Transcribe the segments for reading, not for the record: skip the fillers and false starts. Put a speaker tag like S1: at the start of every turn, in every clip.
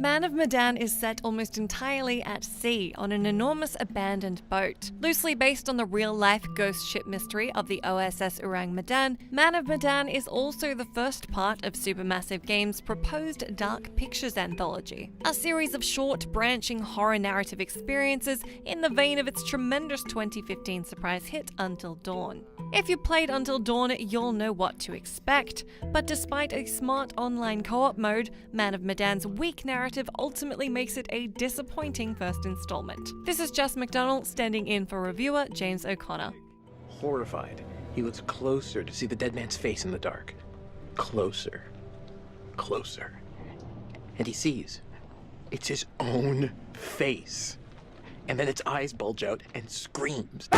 S1: Man of Medan is set almost entirely at sea on an enormous abandoned boat. Loosely based on the real-life ghost ship mystery of the OSS Orang Medan, Man of Medan is also the first part of Supermassive Games' proposed Dark Pictures anthology, a series of short, branching horror narrative experiences in the vein of its tremendous 2015 surprise hit Until Dawn. If you played Until Dawn, you'll know what to expect, but despite a smart online co-op mode, Man of Medan's weak narrative ultimately makes it a disappointing first installment. This is Jess McDonald standing in for reviewer James O'Connor.
S2: Horrified, he looks closer to see the dead man's face in the dark. Closer. Closer. And he sees. It's his own face. And then its eyes bulge out and screams.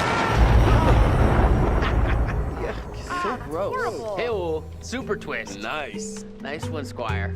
S3: So gross.
S4: Hey-oh, super twist.
S2: Nice.
S4: Nice one, Squire.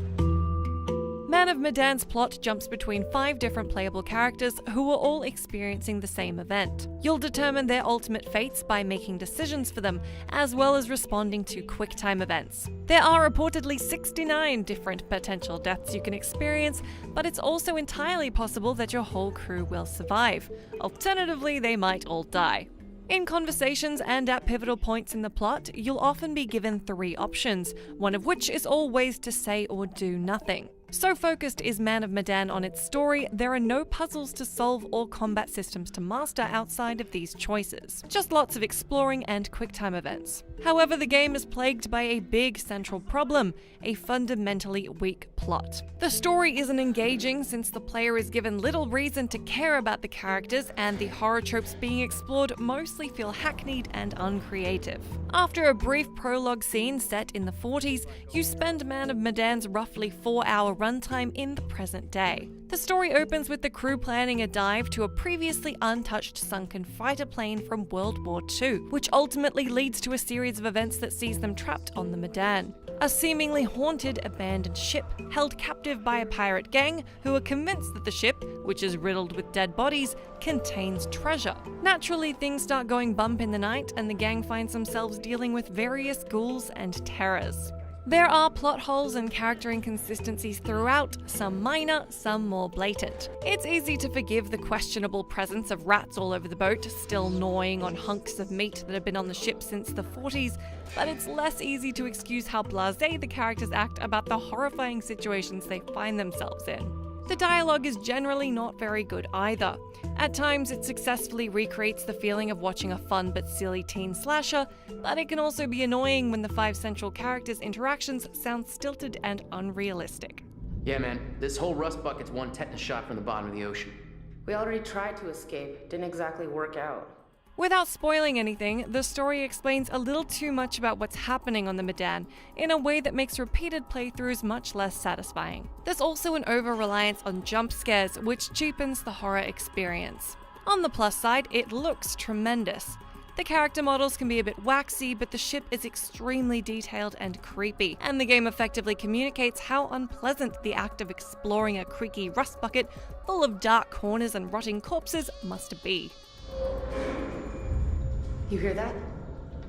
S1: Man of Medan's plot jumps between 5 different playable characters who are all experiencing the same event. You'll determine their ultimate fates by making decisions for them, as well as responding to quick-time events. There are reportedly 69 different potential deaths you can experience, but it's also entirely possible that your whole crew will survive. Alternatively, they might all die. In conversations and at pivotal points in the plot, you'll often be given 3 options, one of which is always to say or do nothing. So focused is Man of Medan on its story, there are no puzzles to solve or combat systems to master outside of these choices. Just lots of exploring and quick-time events. However, the game is plagued by a big central problem, a fundamentally weak plot. The story isn't engaging since the player is given little reason to care about the characters, and the horror tropes being explored mostly feel hackneyed and uncreative. After a brief prologue scene set in the 40s, you spend Man of Medan's roughly 4-hour runtime in the present day. The story opens with the crew planning a dive to a previously untouched sunken fighter plane from World War II, which ultimately leads to a series of events that sees them trapped on the Medan. A seemingly haunted, abandoned ship, held captive by a pirate gang who are convinced that the ship, which is riddled with dead bodies, contains treasure. Naturally, things start going bump in the night, and the gang finds themselves dealing with various ghouls and terrors. There are plot holes and character inconsistencies throughout, some minor, some more blatant. It's easy to forgive the questionable presence of rats all over the boat, still gnawing on hunks of meat that have been on the ship since the 40s, but it's less easy to excuse how blasé the characters act about the horrifying situations they find themselves in. The dialogue is generally not very good either. At times, it successfully recreates the feeling of watching a fun but silly teen slasher, but it can also be annoying when the 5 central characters' interactions sound stilted and unrealistic.
S4: Yeah, man, this whole rust bucket's one tetanus shot from the bottom of the ocean.
S3: We already tried to escape. Didn't exactly work out.
S1: Without spoiling anything, the story explains a little too much about what's happening on the Medan in a way that makes repeated playthroughs much less satisfying. There's also an over-reliance on jump scares, which cheapens the horror experience. On the plus side, it looks tremendous. The character models can be a bit waxy, but the ship is extremely detailed and creepy, and the game effectively communicates how unpleasant the act of exploring a creaky rust bucket full of dark corners and rotting corpses must be.
S3: You hear that?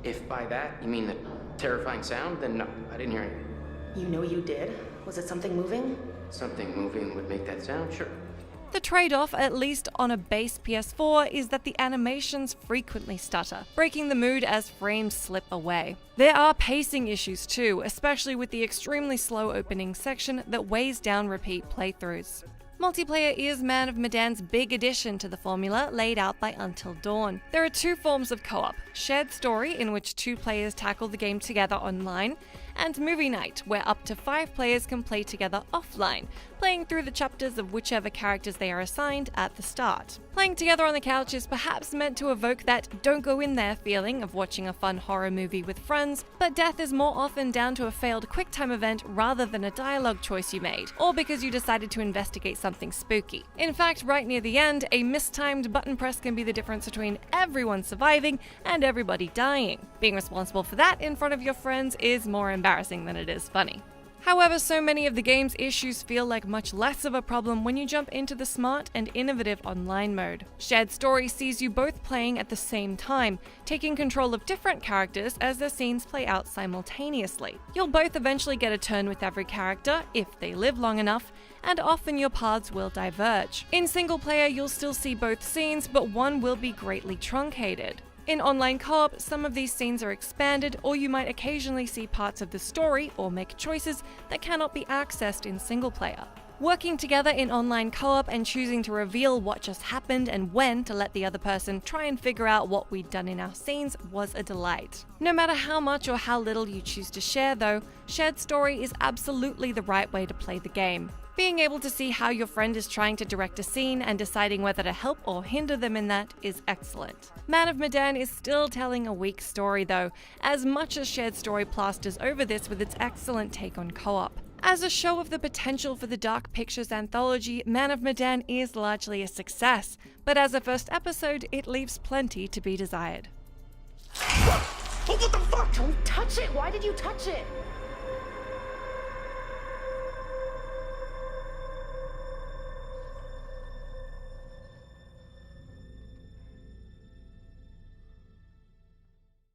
S4: If by that you mean the terrifying sound, then no, I didn't hear it.
S3: You know you did. Was it something moving?
S4: Something moving would make that sound? Sure.
S1: The trade-off, at least on a base PS4, is that the animations frequently stutter, breaking the mood as frames slip away. There are pacing issues too, especially with the extremely slow opening section that weighs down repeat playthroughs. Multiplayer is Man of Medan's big addition to the formula laid out by Until Dawn. There are 2 forms of co-op: shared story, in which 2 players tackle the game together online, and movie night, where up to 5 players can play together offline, playing through the chapters of whichever characters they are assigned at the start. Playing together on the couch is perhaps meant to evoke that don't go in there feeling of watching a fun horror movie with friends, but death is more often down to a failed QuickTime event rather than a dialogue choice you made, or because you decided to investigate something spooky. In fact, right near the end, a mistimed button press can be the difference between everyone surviving and everybody dying. Being responsible for that in front of your friends is more embarrassing than it is funny. However, so many of the game's issues feel like much less of a problem when you jump into the smart and innovative online mode. Shared Story sees you both playing at the same time, taking control of different characters as their scenes play out simultaneously. You'll both eventually get a turn with every character, if they live long enough, and often your paths will diverge. In single player, you'll still see both scenes, but one will be greatly truncated. In online co-op, some of these scenes are expanded, or you might occasionally see parts of the story or make choices that cannot be accessed in single player. Working together in online co-op and choosing to reveal what just happened and when to let the other person try and figure out what we'd done in our scenes was a delight. No matter how much or how little you choose to share though, shared story is absolutely the right way to play the game. Being able to see how your friend is trying to direct a scene and deciding whether to help or hinder them in that is excellent. Man of Medan is still telling a weak story though, as much as shared story plasters over this with its excellent take on co-op. As a show of the potential for the Dark Pictures anthology, Man of Medan is largely a success, but as a first episode, it leaves plenty to be desired.
S3: Oh, what the fuck? Don't touch it! Why did you touch it?